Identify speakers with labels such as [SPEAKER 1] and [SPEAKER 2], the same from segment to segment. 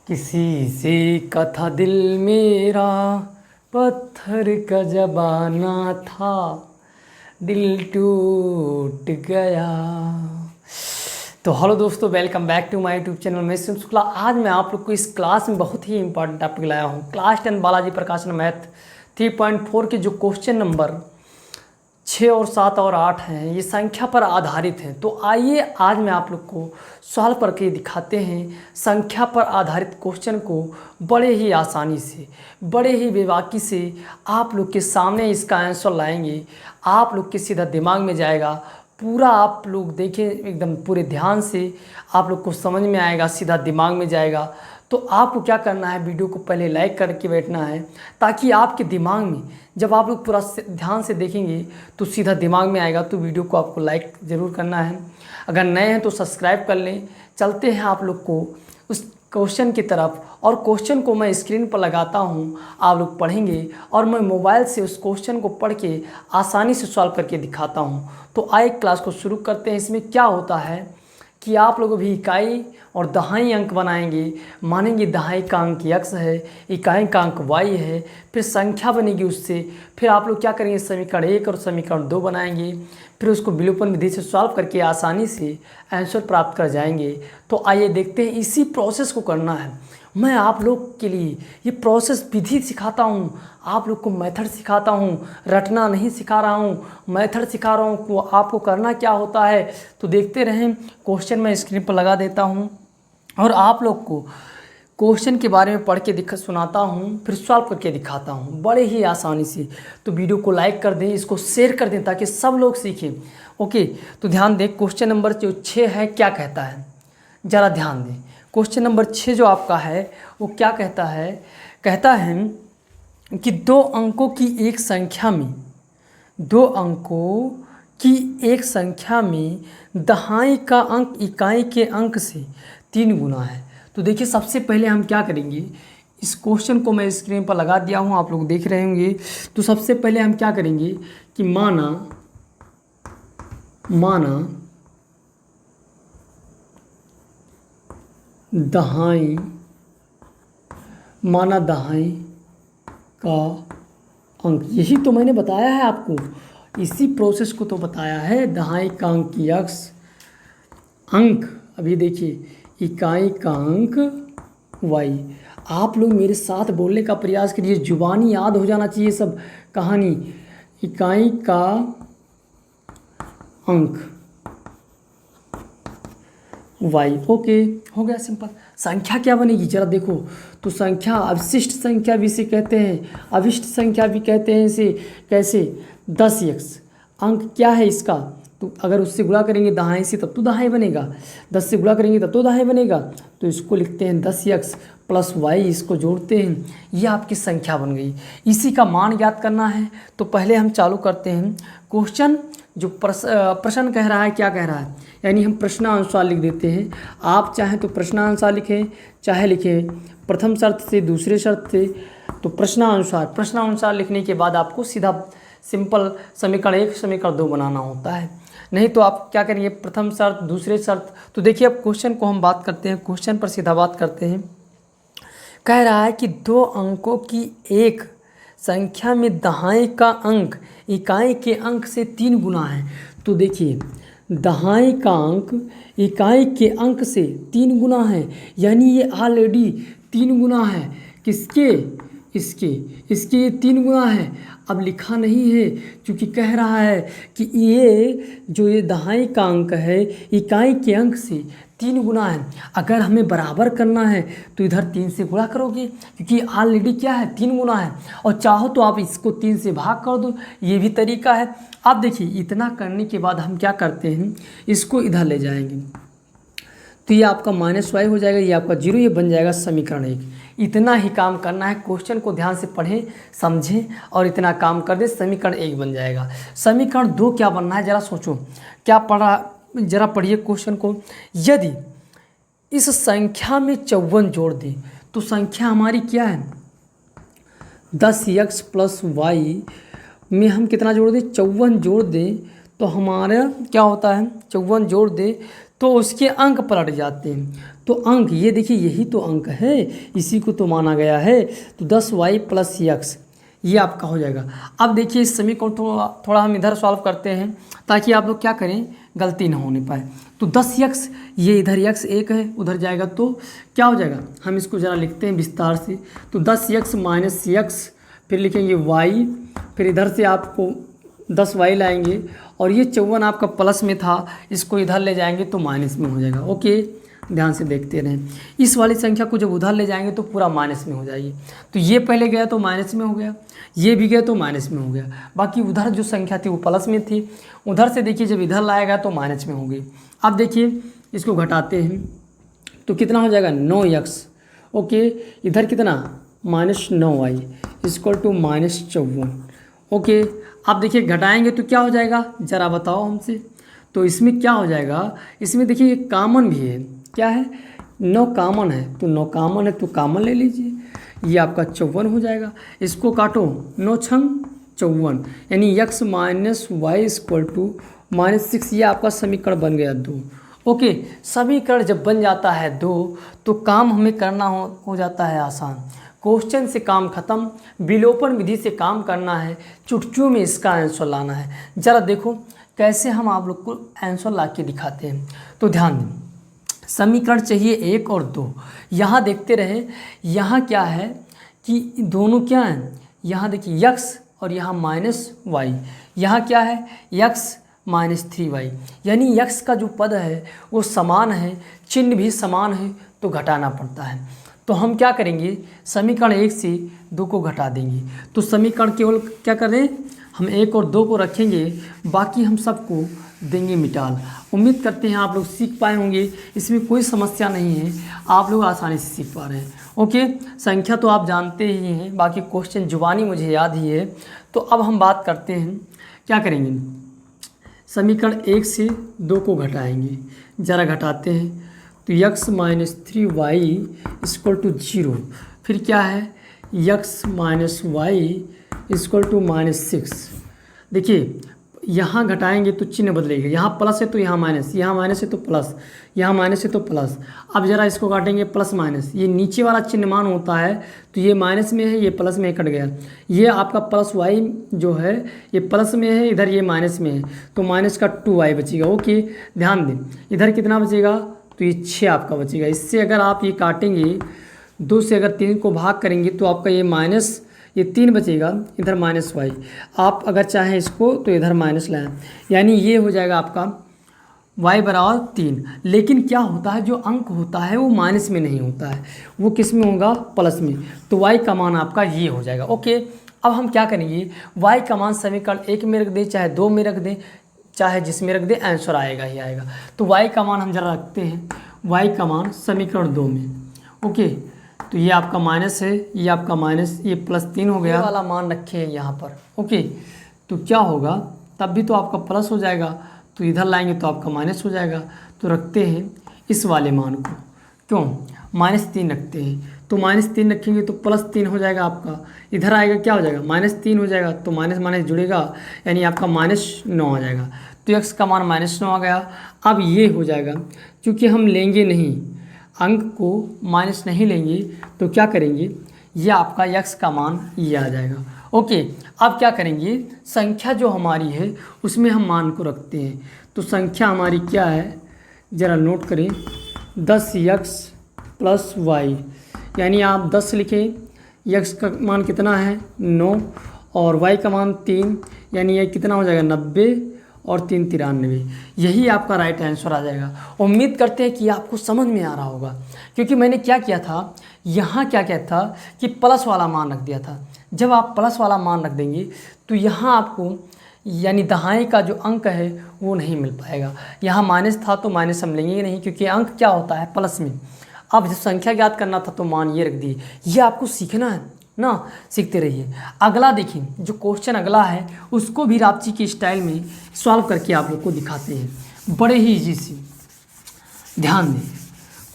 [SPEAKER 1] किसी से कथा दिल मेरा पत्थर का जबाना था, दिल टूट गया। तो हेलो दोस्तों, welcome back to my YouTube channel. मैं सुन शुक्ला। आज मैं आप लोग को इस क्लास में बहुत ही इंपॉर्टेंट टॉपिक लाया हूँ। क्लास 10 बालाजी प्रकाशन मैथ 3.4 के जो क्वेश्चन नंबर 6 और 7 और 8 हैं, ये संख्या पर आधारित हैं। तो आइए आज मैं आप लोग को सॉल्व करके दिखाते हैं संख्या पर आधारित क्वेश्चन को बड़े ही आसानी से, बड़े ही बेबाकी से आप लोग के सामने इसका आंसर लाएंगे। आप लोग के सीधा दिमाग में जाएगा। पूरा आप लोग देखें एकदम पूरे ध्यान से, आप लोग को समझ में आएगा, सीधा दिमाग में जाएगा। तो आपको क्या करना है, वीडियो को पहले लाइक करके बैठना है, ताकि आपके दिमाग में जब आप लोग पूरा ध्यान से देखेंगे तो सीधा दिमाग में आएगा। तो वीडियो को आपको लाइक ज़रूर करना है। अगर नए हैं तो सब्सक्राइब कर लें। चलते हैं आप लोग को उस क्वेश्चन की तरफ, और क्वेश्चन को मैं स्क्रीन पर लगाता हूं, आप लोग पढ़ेंगे और मैं मोबाइल से उस क्वेश्चन को पढ़ के आसानी से सॉल्व करके दिखाता हूं। तो आइए क्लास को शुरू करते हैं। इसमें क्या होता है कि आप लोग भी इकाई और दहाई अंक बनाएंगे। मानेंगे दहाई का अंक x है, इकाई का अंक y है, फिर संख्या बनेगी उससे। फिर आप लोग क्या करेंगे, समीकरण 1 और समीकरण 2 बनाएंगे। फिर उसको विलोपन विधि से सॉल्व करके आसानी से आंसर प्राप्त कर जाएंगे। तो आइए देखते हैं, इसी प्रोसेस को करना है। मैं आप लोग के लिए ये प्रोसेस विधि सिखाता हूँ, आप लोग को मेथड सिखाता हूँ, रटना नहीं सिखा रहा हूँ, मेथड सिखा रहा हूँ। आपको करना क्या होता है तो देखते रहें। क्वेश्चन मैं स्क्रीन पर लगा देता हूँ और आप लोग को क्वेश्चन के बारे में पढ़ के सुनाता हूँ, फिर सॉल्व करके दिखाता हूँ बड़े ही आसानी से। तो वीडियो को लाइक कर दें, इसको शेयर कर दें ताकि सब लोग सीखें। ओके, तो ध्यान दें, क्वेश्चन नंबर जो 6 है क्या कहता है, ज़रा ध्यान दें। क्वेश्चन नंबर 6 जो आपका है वो क्या कहता है, कहता है कि दो अंकों की एक संख्या में दहाई का अंक इकाई के अंक से 3 गुना है। तो देखिए, सबसे पहले हम क्या करेंगे, इस क्वेश्चन को मैं स्क्रीन पर लगा दिया हूँ, आप लोग देख रहे होंगे। तो सबसे पहले हम क्या करेंगे कि माना दहाई का अंक, यही तो मैंने बताया है आपको, इसी प्रोसेस को तो बताया है। दहाई का अंक की x अंक, अभी देखिए इकाई का अंक y। आप लोग मेरे साथ बोलने का प्रयास करिए, जुबानी याद हो जाना चाहिए सब कहानी। इकाई का अंक y। ओके, हो गया सिंपल। संख्या क्या बनेगी जरा देखो। तो संख्या अवशिष्ट संख्या भी इसे कहते हैं, अविष्ट संख्या भी कहते हैं इसे। कैसे, 10x अंक क्या है इसका, तो अगर उससे गुणा करेंगे दहाई से तब तो दहाई बनेगा, 10 से गुणा करेंगे तब तो दहाई बनेगा। तो इसको लिखते हैं 10x प्लस y, इसको जोड़ते हैं, ये आपकी संख्या बन गई। इसी का मान ज्ञात करना है। तो पहले हम चालू करते हैं क्वेश्चन। जो प्रश्न कह रहा है, क्या कह रहा है, यानी हम प्रश्नानुसार लिख देते हैं। आप चाहें तो प्रश्नानुसार लिखें, चाहे लिखें प्रथम शर्त से दूसरे शर्त से। तो प्रश्नानुसार लिखने के बाद आपको सीधा सिंपल समीकरण 1 समीकरण 2 बनाना होता है। नहीं तो आप क्या करेंगे, प्रथम शर्त दूसरे शर्त। तो देखिए, अब क्वेश्चन को हम बात करते हैं, क्वेश्चन पर सीधा बात करते हैं। कह रहा है कि दो अंकों की एक संख्या में दहाई का अंक इकाई के अंक से 3 गुना है। तो देखिए, दहाई का अंक इकाई के अंक से 3 गुना है, यानी ये ऑलरेडी 3 गुना है। किसके, इसके ये 3 गुना है। अब लिखा नहीं है क्योंकि कह रहा है कि ये दहाई का अंक है इकाई के अंक से 3 गुना है। अगर हमें बराबर करना है तो इधर 3 से गुणा करोगे, क्योंकि ऑलरेडी क्या है, 3 गुना है। और चाहो तो आप इसको 3 से भाग कर दो, ये भी तरीका है। अब देखिए, इतना करने के बाद हम क्या करते हैं, इसको इधर ले जाएंगे तो ये आपका -y हो जाएगा, ये आपका 0, ये बन जाएगा समीकरण 1। इतना ही काम करना है। क्वेश्चन को ध्यान से पढ़ें, समझें और इतना काम कर दें, समीकरण 1 बन जाएगा। समीकरण 2 क्या बनना है, ज़रा सोचो क्या पढ़ा, ज़रा पढ़िए क्वेश्चन को। यदि इस संख्या में 54 जोड़ दें, तो संख्या हमारी क्या है, 10x प्लस y में हम कितना जोड़ दें, 54 जोड़ दें, तो हमारा क्या होता है, 54 जोड़ दें तो उसके अंक पलट जाते हैं। तो अंक ये देखिए यही तो अंक है, इसी को तो माना गया है। तो 10y + x ये आपका हो जाएगा। अब देखिए इस समीकरण थोड़ा हम इधर सॉल्व करते हैं ताकि आप लोग क्या करें, गलती ना होने पाए। तो 10x, ये इधर x 1 है, उधर जाएगा तो क्या हो जाएगा, हम इसको ज़रा लिखते हैं विस्तार से। तो 10x - x, फिर लिखेंगे y, फिर इधर से आपको 10y लाएंगे और ये 54 आपका प्लस में था, इसको इधर ले जाएंगे तो माइनस में हो जाएगा। ओके, ध्यान से देखते रहें। इस वाली संख्या को जब उधर ले जाएंगे तो पूरा माइनस में हो जाएगी। तो ये पहले गया तो माइनस में हो गया, ये भी गया तो माइनस में हो गया, बाकी उधर जो संख्या थी वो प्लस में थी, उधर से देखिए जब इधर लाएगा तो माइनस में हो गई। अब देखिए इसको घटाते हैं तो कितना हो जाएगा, 9x। ओके, इधर कितना, -9y = -54। ओके, अब देखिए घटाएंगे तो क्या हो जाएगा, ज़रा बताओ हमसे। तो इसमें क्या हो जाएगा, इसमें देखिए ये कॉमन भी है, क्या है, 9 कॉमन है, तो 9 कॉमन है तो कॉमन ले लीजिए, ये आपका 54 हो जाएगा। इसको काटो, 9 × 54 यानी x - y = -6, ये आपका समीकरण बन गया 2। ओके, समीकरण जब बन जाता है 2 तो काम हमें करना हो जाता है आसान। क्वेश्चन से काम खत्म, विलोपन विधि से काम करना है, चुटकियों में इसका आंसर लाना है। ज़रा देखो कैसे हम आप लोग को आंसर ला के दिखाते हैं। तो ध्यान दें, समीकरण चाहिए 1 और 2। यहाँ देखते रहे, यहाँ क्या है कि दोनों क्या हैं, यहाँ देखिए x और यहाँ -y, यहाँ क्या है x - 3y, यानी x का जो पद है वो समान है, चिन्ह भी समान है, तो घटाना पड़ता है। तो हम क्या करेंगे, समीकरण 1 से 2 को घटा देंगे। तो समीकरण केवल क्या करें, हम 1 और 2 को रखेंगे, बाकी हम सबको देंगे मिटाल। उम्मीद करते हैं आप लोग सीख पाए होंगे, इसमें कोई समस्या नहीं है, आप लोग आसानी से सीख पा रहे हैं। ओके, संख्या तो आप जानते ही हैं, बाकी क्वेश्चन जुबानी मुझे याद ही है। तो अब हम बात करते हैं, क्या करेंगे, समीकरण 1 से 2 को घटाएंगे। ज़रा घटाते हैं तो x - 3y = 0, फिर क्या है x - y = -6। देखिए यहाँ घटाएंगे तो चिन्ह बदलेगा, यहाँ प्लस है तो यहाँ माइनस, यहाँ माइनस है तो प्लस, यहाँ माइनस है तो प्लस। अब ज़रा इसको काटेंगे प्लस माइनस, ये नीचे वाला चिन्ह मान होता है तो ये माइनस में है, ये प्लस में कट गया। ये आपका +y जो है ये प्लस में है, इधर ये माइनस में है, तो माइनस का 2y बचेगा। ओके, ध्यान दें, इधर कितना बचेगा, तो ये 6 आपका बचेगा। इससे अगर आप ये काटेंगे, 2 से अगर 3 को भाग करेंगे तो आपका ये माइनस, ये 3 बचेगा, इधर -y। आप अगर चाहें इसको तो इधर माइनस लाएं, यानी ये हो जाएगा आपका y = 3। लेकिन क्या होता है, जो अंक होता है वो माइनस में नहीं होता है, वो किस में होगा, प्लस में। तो y का मान आपका ये हो जाएगा। ओके, अब हम क्या करेंगे, y का मान समीकरण 1 में रख दें, चाहे 2 में रख दें, चाहे जिसमें रख दें, आंसर आएगा ही आएगा। तो y का मान हम जरा रखते हैं, y का मान समीकरण 2 में। ओके, तो ये आपका माइनस है, ये आपका माइनस, ये +3 हो गया, वाला मान रखे हैं यहाँ पर। ओके, तो क्या होगा, तब भी तो आपका प्लस हो जाएगा, तो इधर लाएंगे तो आपका माइनस हो जाएगा। तो रखते हैं इस वाले मान को, क्यों, -3 रखते हैं। तो -3 रखेंगे तो +3 हो जाएगा आपका, इधर आएगा क्या हो जाएगा, -3 हो जाएगा, तो माइनस माइनस जुड़ेगा, यानी आपका -9 आ जाएगा। तो x का मान -9 आ गया। अब ये हो जाएगा, क्योंकि हम लेंगे नहीं, अंक को माइनस नहीं लेंगे, तो क्या करेंगे, ये आपका x का मान ये आ जाएगा। ओके, अब क्या करेंगे, संख्या जो हमारी है उसमें हम मान को रखते हैं। तो संख्या हमारी क्या है, ज़रा नोट करें, 10x + y, यानी आप 10 लिखें, x का मान कितना है 9 और y का मान 3, यानी ये कितना हो जाएगा 90 और 3 93। यही आपका राइट आंसर आ जाएगा। उम्मीद करते हैं कि आपको समझ में आ रहा होगा, क्योंकि मैंने क्या किया था, यहाँ क्या कहता था कि प्लस वाला मान रख दिया था। जब आप प्लस वाला मान रख देंगे तो यहाँ आपको यानी दहाई का जो अंक है वो नहीं मिल पाएगा। यहाँ माइनस था तो माइनस हम लेंगे नहीं, क्योंकि अंक क्या होता है प्लस में। अब जब संख्या ज्ञात करना था तो मान ये रख दिए। ये आपको सीखना है ना, सीखते रहिए। अगला देखिए, जो क्वेश्चन अगला है उसको भी रापची के स्टाइल में सॉल्व करके आप लोग को दिखाते हैं, बड़े ही इजी सी। ध्यान दें,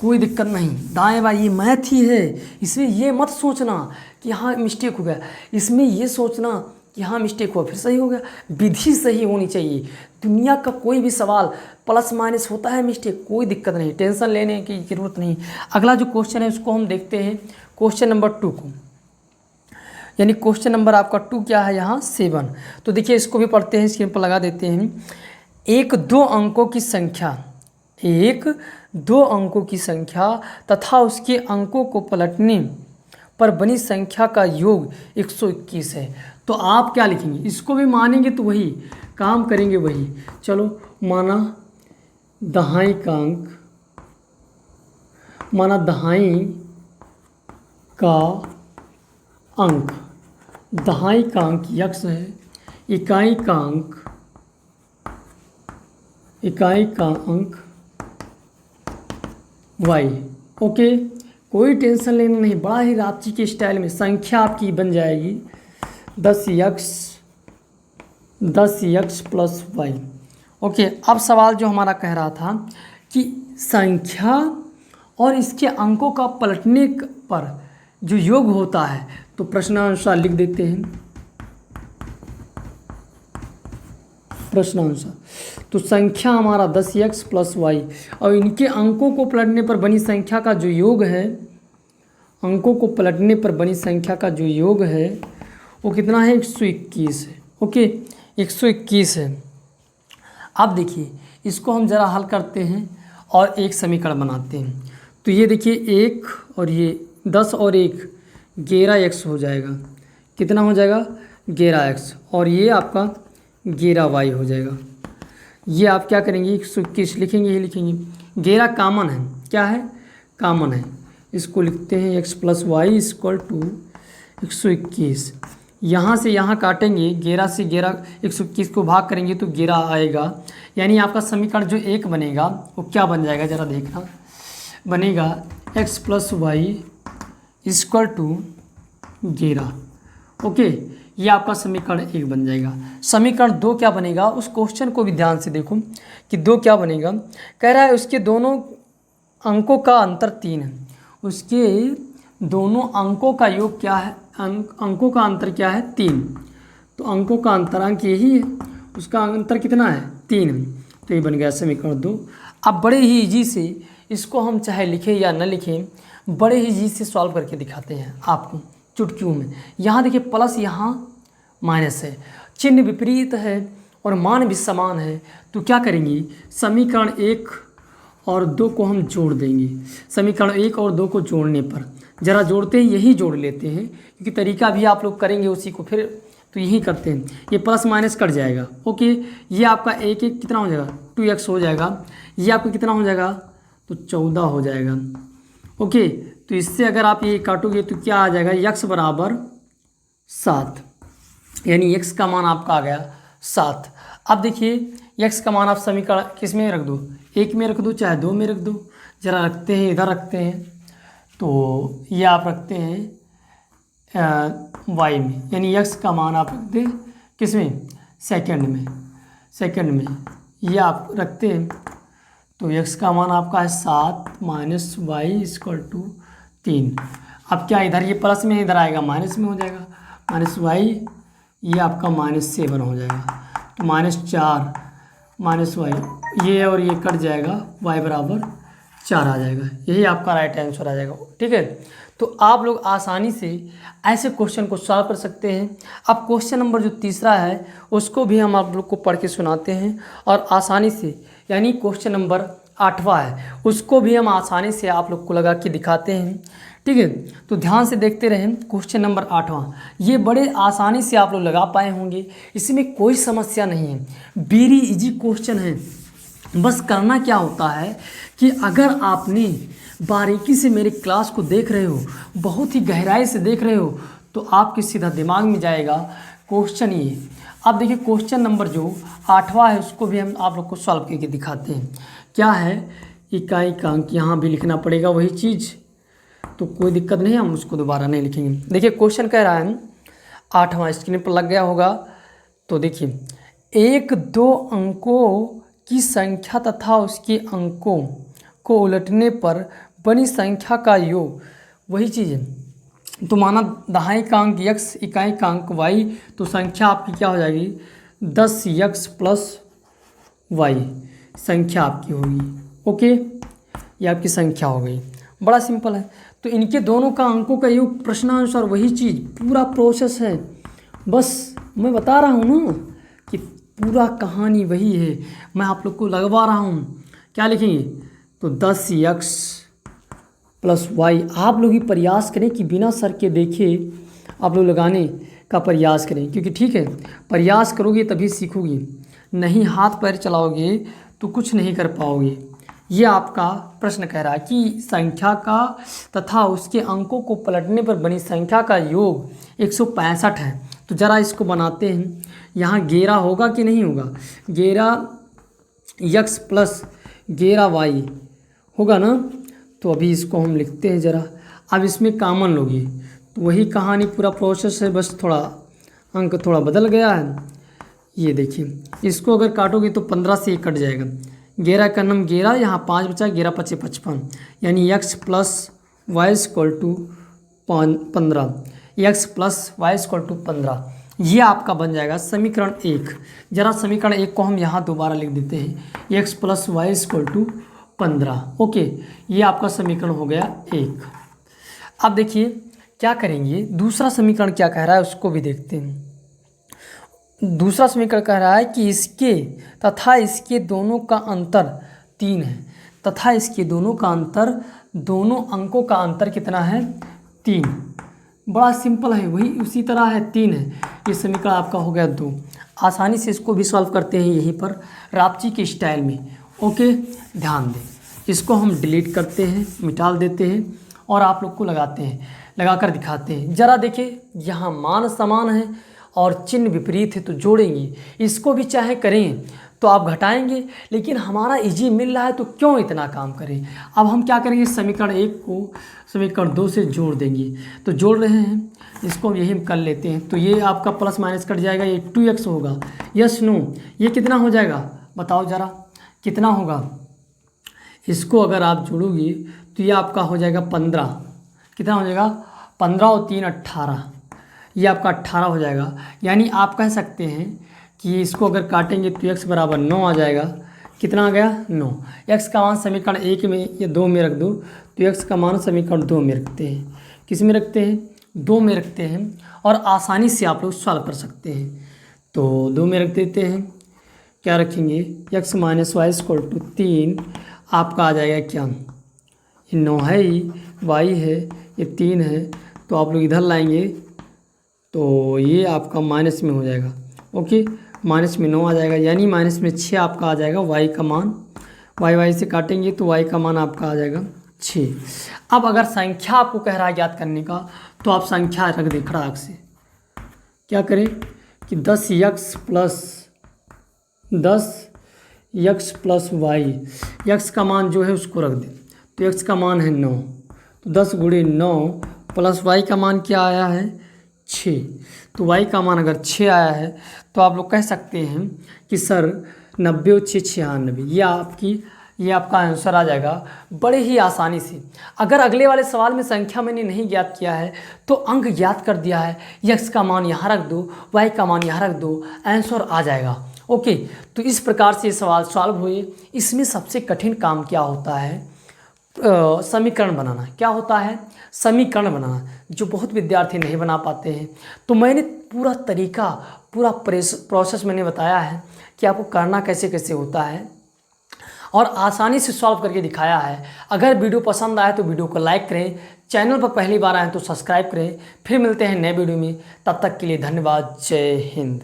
[SPEAKER 1] कोई दिक्कत नहीं, दाएं बाएं ये मैथ ही है, इसमें ये मत सोचना कि हाँ मिस्टेक हो गया। इसमें ये सोचना कि हाँ मिस्टेक हुआ, फिर सही हो गया। विधि सही होनी चाहिए। दुनिया का कोई भी सवाल प्लस माइनस होता है मिस्टेक, कोई दिक्कत नहीं, टेंशन लेने की ज़रूरत नहीं। अगला जो क्वेश्चन है उसको हम देखते हैं, क्वेश्चन नंबर 2 को, यानी क्वेश्चन नंबर आपका 2 क्या है यहाँ 7। तो देखिए इसको भी पढ़ते हैं, स्क्रीन पर लगा देते हैं। एक दो अंकों की संख्या, एक दो अंकों की संख्या तथा उसके अंकों को पलटने पर बनी संख्या का योग 121 है। तो आप क्या लिखेंगे, इसको भी मानेंगे तो वही काम करेंगे वही। चलो माना दहाई का अंक, माना दहाई का अंक, दहाई का अंक यक्स है, इकाई का अंक, इकाई का अंक वाई। ओके, कोई टेंशन लेना नहीं, बड़ा ही रापची के स्टाइल में संख्या आपकी बन जाएगी 10x प्लस वाई। ओके, अब सवाल जो हमारा कह रहा था कि संख्या और इसके अंकों का पलटने पर जो योग होता है, तो प्रश्नानुसार लिख देते हैं, प्रश्नानुसार। तो संख्या हमारा 10x प्लस वाई और इनके अंकों को पलटने पर बनी संख्या का जो योग है, अंकों को पलटने पर बनी संख्या का जो योग है वो कितना है 121 है। ओके, 121 है। अब देखिए इसको हम ज़रा हल करते हैं और एक समीकरण बनाते हैं। तो ये देखिए 1 और ये 10 और 1 11x हो जाएगा। कितना हो जाएगा 11x, और ये आपका 11y हो जाएगा। ये आप क्या करेंगे 121 लिखेंगे ही लिखेंगे। 11 कामन है, क्या है कामन है, इसको लिखते हैं x plus y equal to 121। यहाँ से यहाँ काटेंगे, 11 से 121 को भाग करेंगे तो 11 आएगा। यानी आपका समीकरण जो 1 बनेगा वो क्या बन जाएगा ज़रा देखना, बनेगा x plus y equal to 11। Okay, ये आपका समीकरण 1 बन जाएगा। समीकरण 2 क्या बनेगा, उस क्वेश्चन को भी ध्यान से देखो कि 2 क्या बनेगा। कह रहा है उसके दोनों अंकों का अंतर 3 है, उसके दोनों अंकों का योग क्या है, अंकों का अंतर क्या है 3। तो अंकों का अंतरांक यही है, उसका अंतर कितना है 3। तो ये बन गया समीकरण 2। अब बड़े ही ईजी से इसको हम चाहे लिखें या न लिखें, बड़े ही ईजी से सॉल्व करके दिखाते हैं आपको चुटकियों में। यहाँ देखिए प्लस, यहाँ माइनस है, चिन्ह विपरीत है और मान भी समान है। तो क्या करेंगे, समीकरण 1 और 2 को हम जोड़ देंगे। समीकरण 1 और 2 को जोड़ने पर, ज़रा जोड़ते हैं यही जोड़ लेते हैं क्योंकि तरीका भी आप लोग करेंगे उसी को, फिर तो यही करते हैं। ये प्लस माइनस कट जाएगा। ओके, ये आपका 1 1 कितना हो जाएगा 2x हो जाएगा। ये आपका कितना हो जाएगा तो 14 हो जाएगा। ओके, तो इससे अगर आप ये काटोगे तो क्या आ जाएगा x बराबर 7, यानी x का मान आपका आ गया 7। अब देखिए x का मान आप समीकरण किस में रख दो, 1 में रख दो चाहे 2 में रख दो। ज़रा रखते हैं, इधर रखते हैं, तो ये आप रखते हैं y में, यानी x का मान आप रख दें किस में, सेकंड में, सेकंड में ये आप रखते हैं। तो x का मान आपका है 7 माइनस वाई इक्वल टू 3। अब क्या इधर ये प्लस में इधर आएगा माइनस में हो जाएगा, माइनस वाई, ये आपका -7 हो जाएगा। तो -4 माइनस वाई, ये और ये कट जाएगा, y बराबर 4 आ जाएगा। यही आपका राइट आंसर आ जाएगा। ठीक है, तो आप लोग आसानी से ऐसे क्वेश्चन को सॉल्व कर सकते हैं। अब क्वेश्चन नंबर जो तीसरा है उसको भी हम आप लोग को पढ़ के सुनाते हैं और आसानी से, यानी क्वेश्चन नंबर 8वां है, उसको भी हम आसानी से आप लोग को लगा के दिखाते हैं। ठीक है, तो ध्यान से देखते रहें। क्वेश्चन नंबर 8वां, ये बड़े आसानी से आप लोग लगा पाए होंगे, इसमें कोई समस्या नहीं है, वेरी इजी क्वेश्चन है। बस करना क्या होता है कि अगर आपने बारीकी से मेरी क्लास को देख रहे हो, बहुत ही गहराई से देख रहे हो, तो आपके सीधा दिमाग में जाएगा क्वेश्चन ये। अब देखिए क्वेश्चन नंबर जो 8वां है उसको भी हम आप लोग को सॉल्व करके दिखाते हैं। क्या है, इकाई का अंक यहाँ भी लिखना पड़ेगा वही चीज़, तो कोई दिक्कत नहीं, हम उसको दोबारा नहीं लिखेंगे। देखिए क्वेश्चन कह रहा है 8वां, स्क्रीन पर लग गया होगा। तो देखिए 1 2 अंकों की संख्या तथा उसके अंकों को उलटने पर बनी संख्या का योग, वही चीज़ है, तो माना दहाई का अंक x, इकाई का अंक y, तो संख्या आपकी क्या हो जाएगी 10x प्लस y संख्या आपकी होगी। ओके, ये आपकी संख्या हो गई। बड़ा सिंपल है। तो इनके दोनों का अंकों का योग प्रश्नानुसार वही चीज़, पूरा प्रोसेस है। बस मैं बता रहा हूँ ना कि पूरा कहानी वही है, मैं आप लोग को लगवा रहा हूँ। क्या लिखेंगे तो 10x प्लस वाई। आप लोग ही प्रयास करें कि बिना सर के देखे आप लोग लगाने का प्रयास करें, क्योंकि ठीक है प्रयास करोगे तभी सीखोगे, नहीं हाथ पैर चलाओगे तो कुछ नहीं कर पाओगे। ये आपका प्रश्न कह रहा है कि संख्या का तथा उसके अंकों को पलटने पर बनी संख्या का योग 165 है। तो ज़रा इसको बनाते हैं। यहाँ 11 होगा कि नहीं होगा, 11x प्लस 11y होगा ना। तो अभी इसको हम लिखते हैं ज़रा। अब इसमें कॉमन लोगे तो वही कहानी, पूरा प्रोसेस है, बस थोड़ा अंक थोड़ा बदल गया है। ये देखिए, इसको अगर काटोगे तो 15 से 1 कट जाएगा। 11 का नाम 11, यहाँ 5 बचा, 11 पचे 55, यानी x plus y equal to 15, x plus y equal to 15। ये आपका बन जाएगा समीकरण 1। जरा समीकरण 1 को हम यहाँ दोबारा लिख देते हैं, x plus y equal to 15। Okay, ये आपका समीकरण हो गया 1। अब देखिए क्या करेंगे, दूसरा समीकरण क्या कह रहा है उसको भी देखते हैं। दूसरा समीकरण कह रहा है कि इसके तथा इसके दोनों का अंतर 3 है, तथा इसके दोनों का अंतर, दोनों अंकों का अंतर कितना है 3। बड़ा सिंपल है, वही उसी तरह है 3 है। ये समीकरण आपका हो गया 2। आसानी से इसको भी सॉल्व करते हैं यहीं पर रापची के स्टाइल में। ओके, ध्यान दें, इसको हम डिलीट करते हैं, मिटा देते हैं और आप लोग को लगाते हैं, लगाकर दिखाते हैं। ज़रा देखिए, यहाँ मान समान है और चिन्ह विपरीत है तो जोड़ेंगे। इसको भी चाहे करें तो आप घटाएंगे, लेकिन हमारा इजी मिल रहा है तो क्यों इतना काम करें। अब हम क्या करेंगे, समीकरण 1 को समीकरण 2 से जोड़ देंगे। तो जोड़ रहे हैं, इसको यही कर लेते हैं। तो ये आपका प्लस माइनस कट जाएगा, ये 2x होगा। यस नो, ये कितना हो जाएगा बताओ ज़रा, कितना होगा। इसको अगर आप जोड़ोगे तो ये आपका हो जाएगा 15। कितना हो जाएगा 15 और 3 18, ये आपका 18 हो जाएगा। यानी आप कह सकते हैं कि इसको अगर काटेंगे तो x बराबर 9 आ जाएगा। कितना आ गया 9। x का मान समीकरण 1 में या 2 में रख दो, तो x का मान समीकरण 2 में रखते हैं। किस में रखते हैं 2 में रखते हैं, और आसानी से आप लोग सॉल्व कर सकते हैं। तो 2 में रख देते हैं, क्या रखेंगे x minus y equal to 3, आपका आ जाएगा क्या, ये 9 है ही, y है ये 3 है, तो आप लोग इधर लाएंगे तो ये आपका माइनस में हो जाएगा। ओके, माइनस में 9 आ जाएगा, यानी माइनस में 6 आपका आ जाएगा y का मान। y से काटेंगे तो y का मान आपका आ जाएगा 6। अब अगर संख्या आपको कह रहा है ज्ञात करने का, तो आप संख्या रख दें खड़ाक से। क्या करें कि 10x प्लस वाई, x का मान जो है उसको रख दें। तो x का मान है 9, तो 10 गुणे 9 प्लस y का मान क्या आया है 6। तो y का मान अगर 6 आया है तो आप लोग कह सकते हैं कि सर 90 और 6 96, ये आपका आंसर आ जाएगा बड़े ही आसानी से। अगर अगले वाले सवाल में संख्या मैंने नहीं ज्ञात किया है तो अंक ज्ञात कर दिया है, x का मान यहाँ रख दो, y का मान यहाँ रख दो, आंसर आ जाएगा। ओके, तो इस प्रकार से ये सवाल सॉल्व हुए। इसमें सबसे कठिन काम क्या होता है, समीकरण बनाना। क्या होता है समीकरण बनाना, जो बहुत विद्यार्थी नहीं बना पाते हैं। तो मैंने पूरा तरीका, पूरा प्रोसेस मैंने बताया है कि आपको करना कैसे कैसे होता है, और आसानी से सॉल्व करके दिखाया है। अगर वीडियो पसंद आए तो वीडियो को लाइक करें, चैनल पर पहली बार आए तो सब्सक्राइब करें। फिर मिलते हैं नए वीडियो में, तब तक के लिए धन्यवाद। जय हिंद।